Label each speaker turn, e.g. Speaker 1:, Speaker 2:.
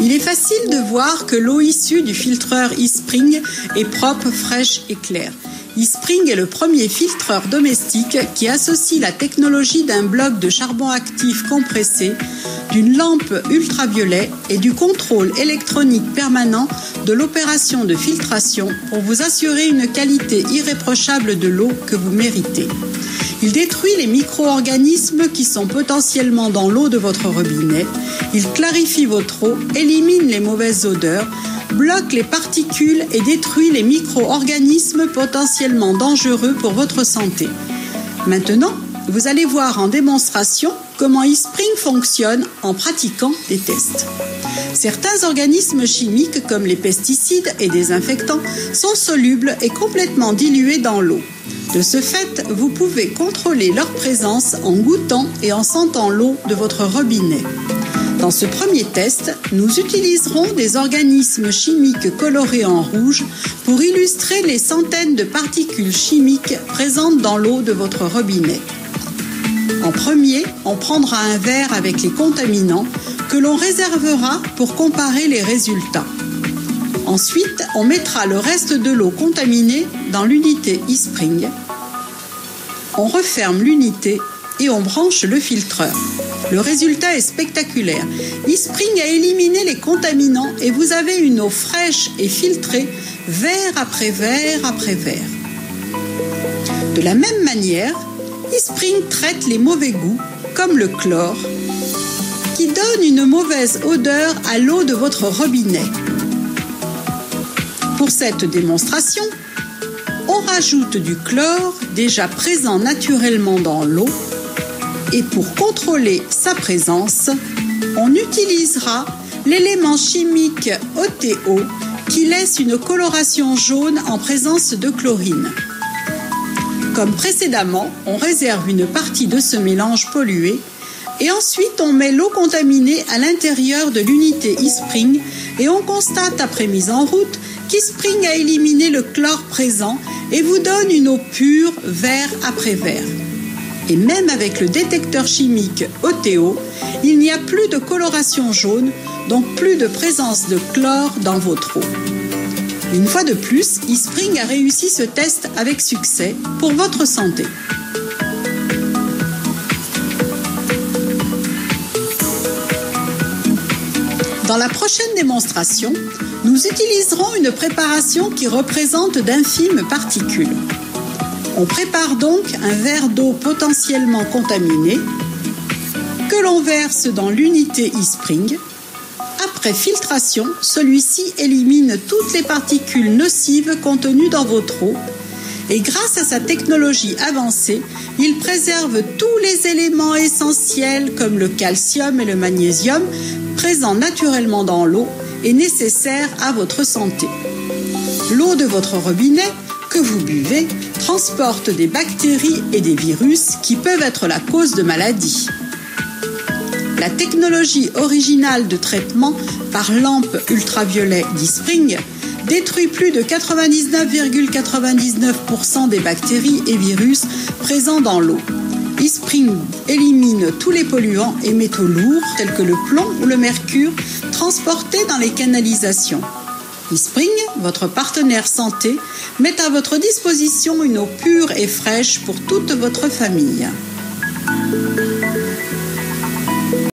Speaker 1: Il est facile de voir que l'eau issue du filtreur eSpring est propre, fraîche et claire. eSpring est le premier filtreur domestique qui associe la technologie d'un bloc de charbon actif compressé, d'une lampe ultraviolet et du contrôle électronique permanent de l'opération de filtration pour vous assurer une qualité irréprochable de l'eau que vous méritez. Il détruit les micro-organismes qui sont potentiellement dans l'eau de votre robinet, il clarifie votre eau, élimine les mauvaises odeurs, bloque les particules et détruit les micro-organismes potentiellement dangereux pour votre santé. Maintenant, vous allez voir en démonstration comment eSpring fonctionne en pratiquant des tests. Certains organismes chimiques comme les pesticides et désinfectants sont solubles et complètement dilués dans l'eau. De ce fait, vous pouvez contrôler leur présence en goûtant et en sentant l'eau de votre robinet. Dans ce premier test, nous utiliserons des organismes chimiques colorés en rouge pour illustrer les centaines de particules chimiques présentes dans l'eau de votre robinet. En premier, on prendra un verre avec les contaminants que l'on réservera pour comparer les résultats. Ensuite, on mettra le reste de l'eau contaminée dans l'unité eSpring. On referme l'unité et on branche le filtreur. Le résultat est spectaculaire. eSpring a éliminé les contaminants et vous avez une eau fraîche et filtrée, verre après verre après verre. De la même manière, eSpring traite les mauvais goûts, comme le chlore, qui donne une mauvaise odeur à l'eau de votre robinet. Pour cette démonstration, on rajoute du chlore déjà présent naturellement dans l'eau et pour contrôler sa présence, on utilisera l'élément chimique OTO qui laisse une coloration jaune en présence de chlorine. Comme précédemment, on réserve une partie de ce mélange pollué et ensuite on met l'eau contaminée à l'intérieur de l'unité eSpring et on constate après mise en route qu'eSpring a éliminé le chlore présent et vous donne une eau pure, verre après verre. Et même avec le détecteur chimique OTO, il n'y a plus de coloration jaune, donc plus de présence de chlore dans votre eau. Une fois de plus, eSpring a réussi ce test avec succès pour votre santé. Dans la prochaine démonstration, nous utiliserons une préparation qui représente d'infimes particules. On prépare donc un verre d'eau potentiellement contaminé que l'on verse dans l'unité eSpring. Après filtration, celui-ci élimine toutes les particules nocives contenues dans votre eau et grâce à sa technologie avancée, il préserve tous les éléments essentiels comme le calcium et le magnésium présents naturellement dans l'eau et nécessaires à votre santé. L'eau de votre robinet que vous buvez transporte des bactéries et des virus qui peuvent être la cause de maladies. La technologie originale de traitement par lampe ultraviolet d'eSpring détruit plus de 99,99% des bactéries et virus présents dans l'eau. eSpring élimine tous les polluants et métaux lourds tels que le plomb ou le mercure transportés dans les canalisations. eSpring, votre partenaire santé, met à votre disposition une eau pure et fraîche pour toute votre famille.